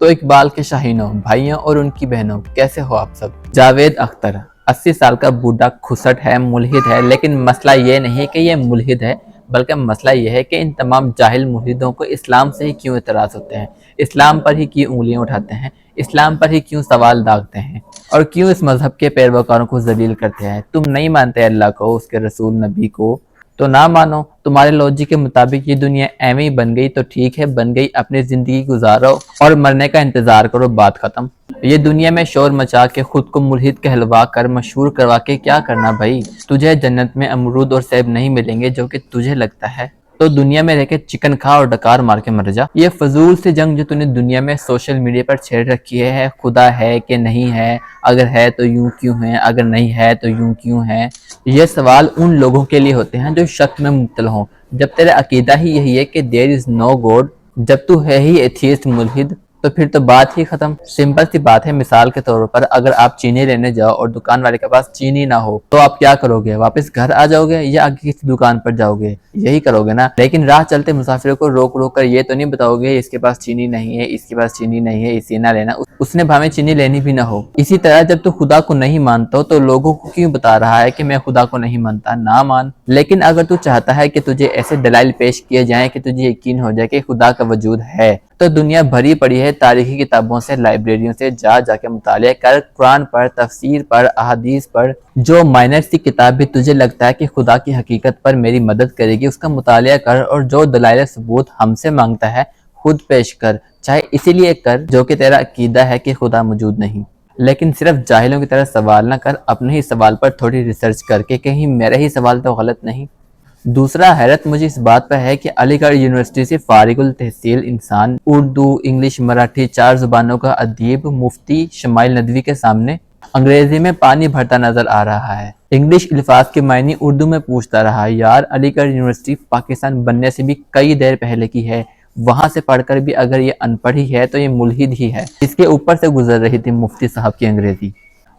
تو اقبال کے شاہینوں، بھائیوں اور ان کی بہنوں، کیسے ہو آپ سب؟ جاوید اختر 80 سال کا بوڑھا کھسٹ ہے، ملحد ہے، لیکن مسئلہ یہ نہیں کہ یہ ملحد ہے، بلکہ مسئلہ یہ ہے کہ ان تمام جاہل ملحدوں کو اسلام سے ہی کیوں اعتراض ہوتے ہیں، اسلام پر ہی کیوں انگلیاں اٹھاتے ہیں، اسلام پر ہی کیوں سوال داغتے ہیں، اور کیوں اس مذہب کے پیروکاروں کو ذلیل کرتے ہیں۔ تم نہیں مانتے اللہ کو، اس کے رسول نبی کو، تو نہ مانو۔ تمہارے لوجک کے مطابق یہ دنیا ایویں بن گئی تو ٹھیک ہے، بن گئی، اپنی زندگی گزارو اور مرنے کا انتظار کرو، بات ختم۔ یہ دنیا میں شور مچا کے خود کو ملحد کہلوا کر مشہور کروا کے کیا کرنا بھائی؟ تجھے جنت میں امرود اور سیب نہیں ملیں گے جو کہ تجھے لگتا ہے، تو دنیا میں رہ کے چکن کھا اور ڈکار مار کے مر جا۔ یہ فضول سی جنگ جو نے دنیا میں سوشل میڈیا پر چھیڑ رکھی ہے، خدا ہے کہ نہیں ہے، اگر ہے تو یوں کیوں ہے، اگر نہیں ہے تو یوں کیوں ہے، یہ سوال ان لوگوں کے لیے ہوتے ہیں جو شک میں مبتلا ہوں۔ جب تیرا عقیدہ ہی یہی ہے کہ there is no God، جب تو ہے ہی ایتھیسٹ ملحد، تو پھر تو بات ہی ختم۔ سمپل سی بات ہے، مثال کے طور پر اگر آپ چینی لینے جاؤ اور دکان والے کے پاس چینی نہ ہو تو آپ کیا کرو گے؟ واپس گھر آ جاؤ گے یا آگے کسی دکان پر جاؤ گے؟ یہی کرو گے نا۔ لیکن راہ چلتے مسافروں کو روک روک کر یہ تو نہیں بتاؤ گے اس کے پاس چینی نہیں ہے، اس کے پاس چینی نہیں ہے، اسے نہ لینا، اس نے بھاویں چینی لینی بھی نہ ہو۔ اسی طرح جب تو خدا کو نہیں مانتا ہو تو لوگوں کو کیوں بتا رہا ہے کہ میں خدا کو نہیں مانتا؟ نہ مان۔ لیکن اگر تو چاہتا ہے کہ تجھے ایسے دلائل پیش کیے جائیں کہ تجھے یقین ہو جائے کہ خدا کا وجود ہے، تو دنیا بھری پڑی ہے تاریخی کتابوں سے، لائبریریوں سے، جا جا کے مطالعہ کر، قرآن پر، تفسیر پر، احادیث پر۔ جو مائنر سی کتاب بھی تجھے لگتا ہے کہ خدا کی حقیقت پر میری مدد کرے گی، اس کا مطالعہ کر، اور جو دلائل ثبوت ہم سے مانگتا ہے خود پیش کر، چاہے اسی لیے کر جو کہ تیرا عقیدہ ہے کہ خدا موجود نہیں۔ لیکن صرف جاہلوں کی طرح سوال نہ کر، اپنے ہی سوال پر تھوڑی ریسرچ کر کے کہیں میرا ہی سوال تو غلط نہیں۔ دوسرا حیرت مجھے اس بات پر ہے کہ علی گڑھ یونیورسٹی سے فارغ التحصیل انسان اردو، انگلش، مراٹھی 4 زبانوں کا ادیب مفتی شمائل ندوی کے سامنے انگریزی میں پانی بھرتا نظر آ رہا ہے، انگلش الفاظ کے معنی اردو میں پوچھتا رہا۔ یار علی گڑھ یونیورسٹی پاکستان بننے سے بھی کئی دیر پہلے کی ہے، وہاں سے پڑھ کر بھی اگر یہ ان پڑھ ہی ہے تو یہ ملحد ہی ہے۔ اس کے اوپر سے گزر رہی تھی مفتی صاحب کی انگریزی۔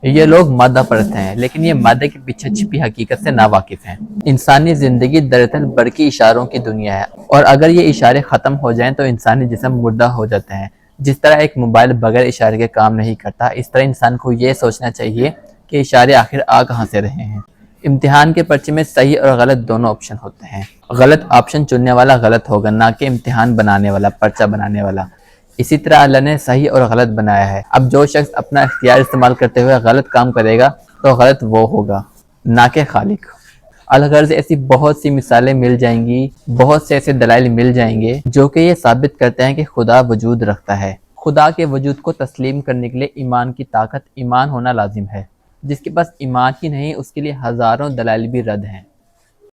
یہ لوگ مادہ پرست ہیں، لیکن یہ مادہ کے پیچھے چھپی حقیقت سے ناواقف ہیں۔ انسانی زندگی دراصل برقی اشاروں کی دنیا ہے، اور اگر یہ اشارے ختم ہو جائیں تو انسانی جسم مردہ ہو جاتا ہے۔ جس طرح ایک موبائل بغیر اشارے کے کام نہیں کرتا، اس طرح انسان کو یہ سوچنا چاہیے کہ اشارے آخر آ کہاں سے رہے ہیں۔ امتحان کے پرچے میں صحیح اور غلط دونوں آپشن ہوتے ہیں۔ غلط آپشن چننے والا غلط ہوگا، نہ کہ امتحان بنانے والا، پرچہ بنانے والا۔ اسی طرح اللہ نے صحیح اور غلط بنایا ہے۔ اب جو شخص اپنا اختیار استعمال کرتے ہوئے غلط کام کرے گا تو غلط وہ ہوگا، نہ کہ خالق۔ الغرض ایسی بہت سی مثالیں مل جائیں گی، بہت سے ایسے دلائل مل جائیں گے جو کہ یہ ثابت کرتے ہیں کہ خدا وجود رکھتا ہے۔ خدا کے وجود کو تسلیم کرنے کے لیے ایمان کی طاقت، ایمان ہونا لازم ہے۔ جس کے پاس ایمان ہی نہیں، اس کے لیے ہزاروں دلائل بھی رد ہیں۔